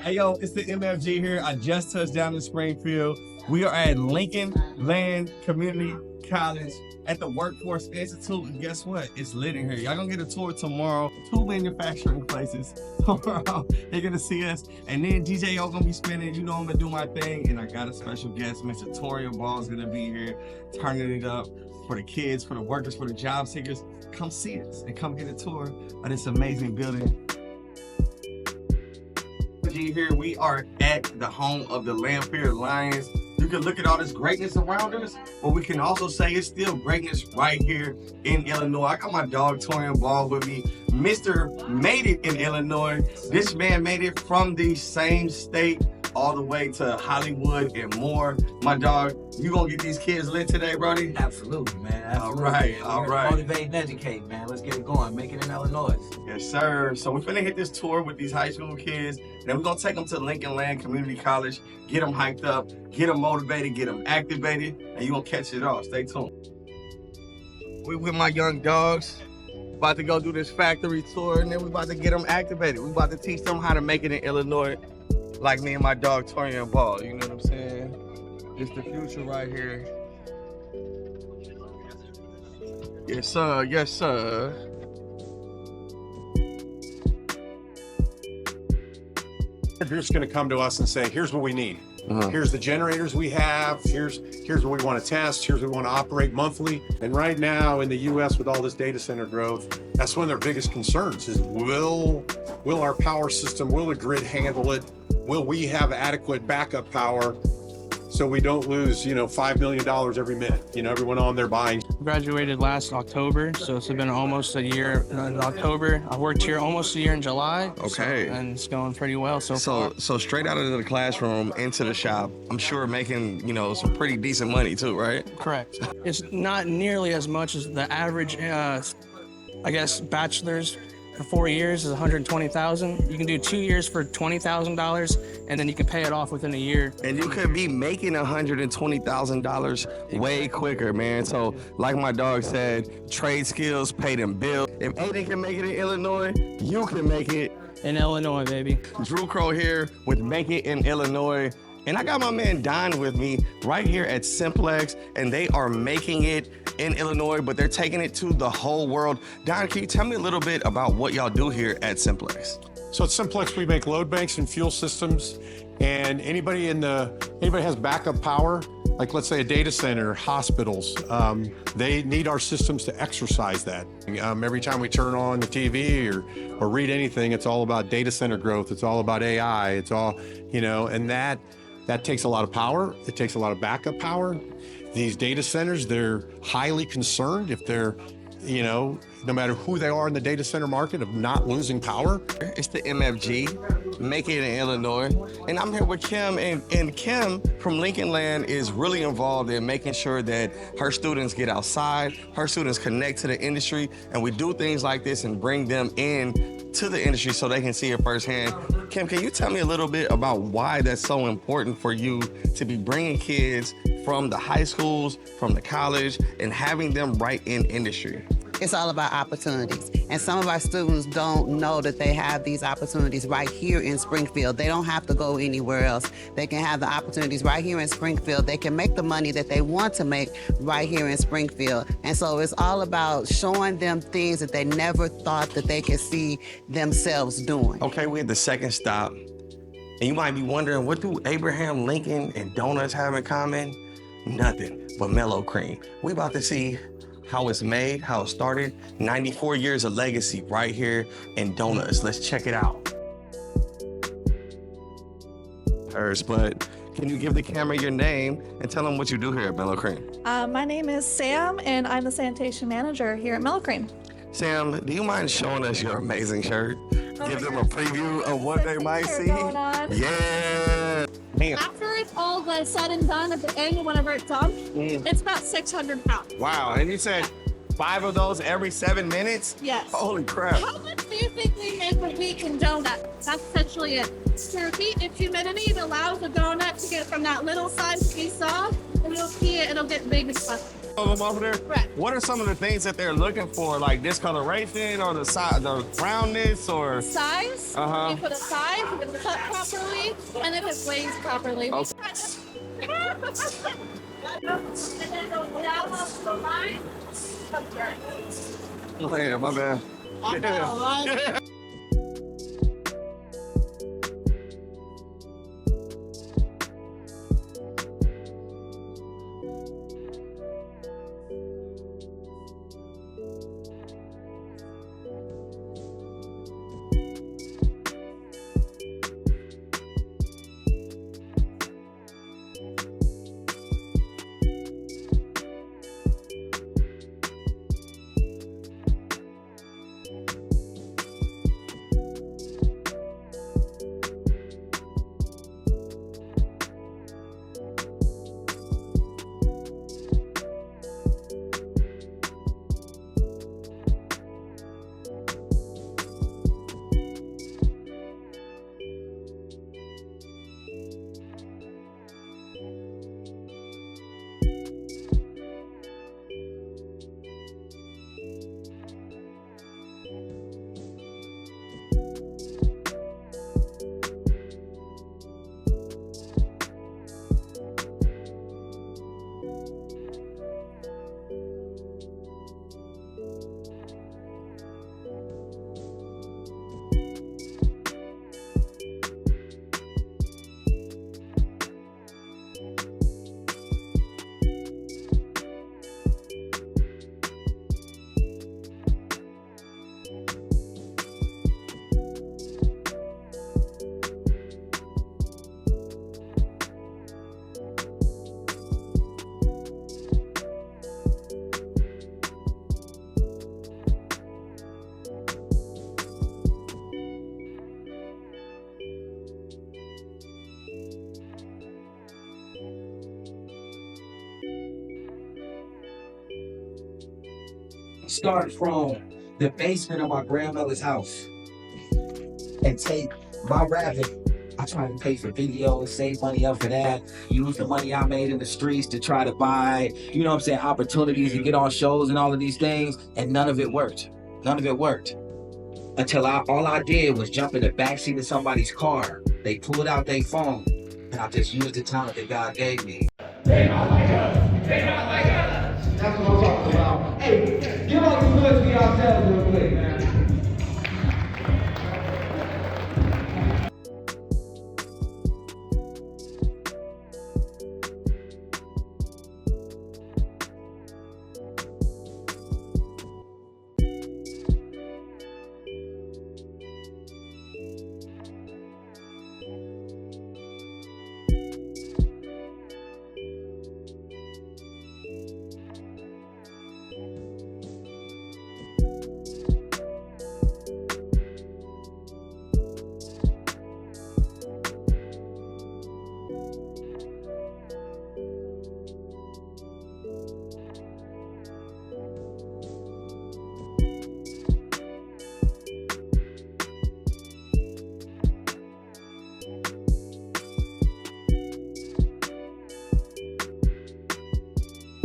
Hey yo, it's the MFG here. I just touched down in Springfield. We are at Lincoln Land Community College at the Workforce Institute. And guess what? It's lit in here. Y'all gonna get a tour tomorrow. 2 manufacturing places tomorrow. You're gonna see us. And then DJ O gonna be spinning. You know I'm gonna do my thing. And I got a special guest. Mr. Torian Ball's gonna be here, turning it up for the kids, for the workers, for the job seekers. Come see us and come get a tour of this amazing building. Here we are at the home of the Lanphier Lions. You can look at all this greatness around us, but we can also say it's still greatness right here in Illinois. I got my dog Torian Ball with me. Mr. Made It in Illinois. This man made it from the same state all the way to Hollywood and more. My dog, you gonna get these kids lit today, brody? Absolutely, man. Absolutely. All right. Motivate and educate, man. Let's get it going. Make it in Illinois. Yes, sir. So we're finna hit this tour with these high school kids. Then we're gonna take them to Lincoln Land Community College, get them hyped up, get them motivated, get them activated, and you're gonna catch it all. Stay tuned. We with my young dogs, about to go do this factory tour, and then we about to get them activated. We about to teach them how to make it in Illinois, like me and my dog Torian Ball. You know what I'm saying? It's the future right here. Yes, sir. Yes, sir. You're just going to come to us and say, here's what we need. Here's the generators we have. Here's what we want to test. Here's what we want to operate monthly. And right now in the U.S. with all this data center growth, that's one of their biggest concerns is will our power system, will the grid handle it? Will we have adequate backup power so we don't lose, $5 million every minute? Everyone on there buying. Graduated last October, so it's been almost a year in October. I worked here almost a year in July. Okay. And it's going pretty well so far. So straight out of the classroom into the shop, I'm sure making, some pretty decent money too, right? Correct. It's not nearly as much as the average, bachelor's for 4 years is $120,000. You can do 2 years for $20,000, and then you can pay it off within a year. And you could be making $120,000 way quicker, man. So, like my dog said, trade skills pay them bills. If Aiden can make it in Illinois, you can make it in Illinois, baby. Drew Crowe here with Make It in Illinois. And I got my man Don with me right here at Simplex, and they are making it in Illinois, but they're taking it to the whole world. Don, can you tell me a little bit about what y'all do here at Simplex? So at Simplex, we make load banks and fuel systems, and anybody has backup power, like let's say a data center, hospitals, they need our systems to exercise that. Every time we turn on the TV or read anything, it's all about data center growth. It's all about AI. It's all, and that takes a lot of power. It takes a lot of backup power. These data centers, they're highly concerned if they're, no matter who they are in the data center market, of not losing power. It's the MFG, Make It in Illinois. And I'm here with Kim, and Kim from Lincoln Land is really involved in making sure that her students get outside, her students connect to the industry, and we do things like this and bring them in to the industry so they can see it firsthand. Kim, can you tell me a little bit about why that's so important for you to be bringing kids from the high schools, from the college, and having them right in industry? It's all about opportunities. And some of our students don't know that they have these opportunities right here in Springfield. They don't have to go anywhere else. They can have the opportunities right here in Springfield. They can make the money that they want to make right here in Springfield. And so it's all about showing them things that they never thought that they could see themselves doing. Okay, we're at the second stop. And you might be wondering, what do Abraham Lincoln and donuts have in common? Nothing but Mello Cream. We about to see how it's made, how it started. 94 years of legacy right here in donuts. Let's check it out. But can you give the camera your name and tell them what you do here at Mello Cream? My name is Sam, and I'm the sanitation manager here at Mello Cream. Sam, do you mind showing us your amazing shirt? Give them a preview of what they might see. Yeah. Man. After it's all said and done at the end, whenever it's done, it's about 600 pounds. Wow, and you said 5 of those every 7 minutes? Yes. Holy crap. How much do you think we make a week in donuts? That's essentially it. To heat and humidity, it allows the donut to get from that little size we saw, and you'll see it, it'll get big and fluffy. Of them over there. Correct. What are some of the things that they're looking for, like discoloration or the size, the roundness, or? Size. Uh-huh. You put a size, if it's cut properly, and if it's glazed properly. Okay. Oh, yeah, my bad. Yeah. Start from the basement of my grandmother's house and take my rabbit. I try to pay for videos, save money up for that, use the money I made in the streets to try to buy, you know what I'm saying, opportunities to get on shows and all of these things, and none of it worked. None of it worked. Until all I did was jump in the backseat of somebody's car. They pulled out their phone, and I just used the talent that God gave me. They not like us. They not like us. That's what I'm talking about. Hey, give all the good to ourselves real quick, man.